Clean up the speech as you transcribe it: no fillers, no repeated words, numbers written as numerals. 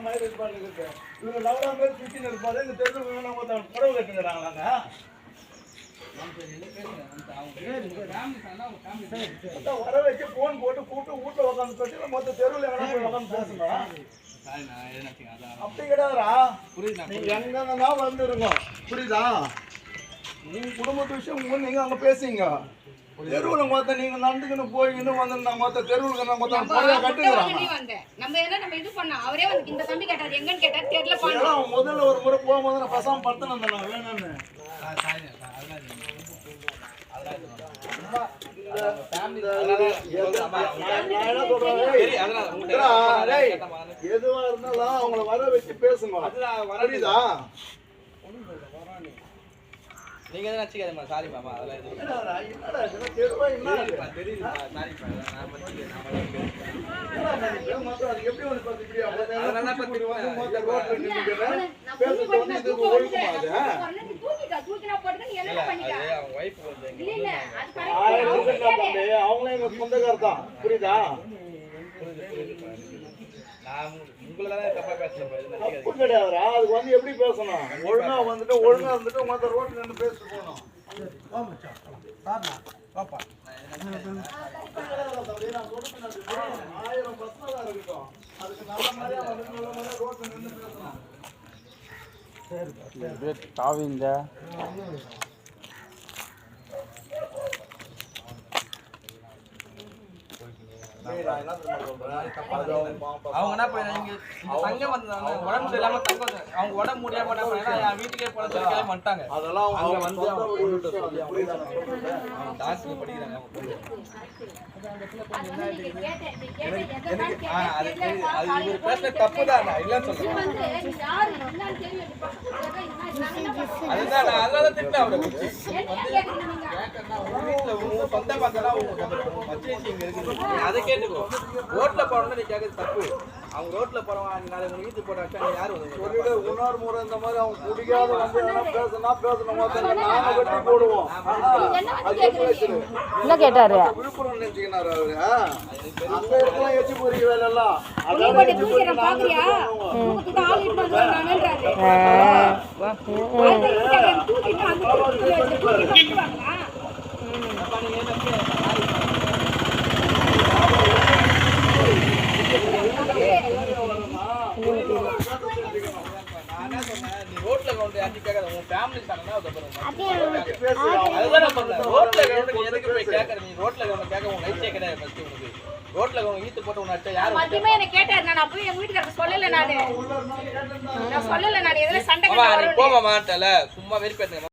மாதிரி இருப்பாரு இவங்க லவரா மாதிரி சுத்தின்னு இருப்பாரு இந்த தெருவில் நம்ம புடவை கட்டுங்கிறாங்களாங்க வர வச்சு போன் போட்டு கூப்பிட்டு வீட்டுல உட்காந்து பேசுங்க மொத்த தெருவில் எங்கன்னா போய் உட்காந்து பேசுங்க அப்படி கிடையாதுரா நீங்க எங்கன்னா வந்துருங்க புரியுதா நீங்க குடும்பத்து விஷயம் நீங்க அங்க பேசுங்க தெருவில் மொத்த நீங்க நடந்துக்கின்னு போயின்னு வந்து நான் மொத்த தெருவுக்கு நான் மொத்தம் கட்டுக்கிறாங்க முதல்ல ஒரு முறை போகும்போது நான் பசாம படுத்தணும் நான் வேணும்னு எதுவா இருந்தாலும் அவங்கள வர வச்சு பேசுங்க புரியுதா நீங்க எதுவும் வச்சுக்காதீங்க சாரி மாமா அதெல்லாம் அவங்களே எங்க சொந்தக்கார தான் புரியுதா தப்பு கிடையாதுரா அதுக்கு வந்து எப்படி பேசணும் ஒழுங்கா வந்துட்டு ஒழுங்கா இருந்துட்டு மற்ற ரோட்ல நின்று பேசிட்டு போகணும் ஆயிரம் பிரச்சனை தான் இருக்கட்டும் அதுக்கு நல்ல மாதிரியா வந்து நல்ல மாதிரியா ரோட்ல நின்று பேசணும் அவங்க என்ன பண்ணாங்க தங்க வந்தாங்க உடம்பு சரியில்லாம தங்க அவங்க உடம்பு முடியாம என் வீட்டுக்கே போன சொல்லி கிளம்பி வந்துட்டாங்க அதெல்லாம் அவங்க வந்து டாக்டர் படிக்கிறாங்க அது ஒரு பேசுற தப்பு தான் இல்லன்னு சொல்றேன் அதுதான் நான் அதனால திட்டினேன் அவரை குச்சி வீட்டுல உங்க சொந்த பார்த்தா அதை கேட்டுக்கோ ரோட்ல போறோம்னா நீ கேட்கறது தப்பு அவங்க ரோட்ல போறவங்க நாளை உங்க வீட்டுக்கு போட வச்சா யாரு சொல்லிட்டு இன்னொரு முறை இந்த மாதிரி அவங்க குடிக்காத வந்து பேசணும் நாம வெட்டி போடுவோம் என்ன கேட்டாரு விழுப்புரம் நினைச்சுக்கினாரு அவரு அங்க இருக்கலாம் எச்சு பொறிக்க வேலை எல்லாம் ரோட்ல கொண்டு அஞ்சு கேட்காத உன் ஃபேமிலி தானே அதுதான் ரோட்ல கொண்டு எதுக்கு போய் கேட்கற நீ ரோட்ல கொண்டு கேட்க உன் ரைட்ஸே கிடையாது ஃபர்ஸ்ட் உனக்கு ரோட்ல கொண்டு ஈத்து போட்டு உன்ன அடிச்சா யாரு மத்தியமே என்ன கேட்டாரு நான் அப்பவே எங்க வீட்டுக்கு சொல்லல நான் சொல்லல நான் எதுல சண்டை போக மாட்டல சும்மா வெறுப்பேத்துங்க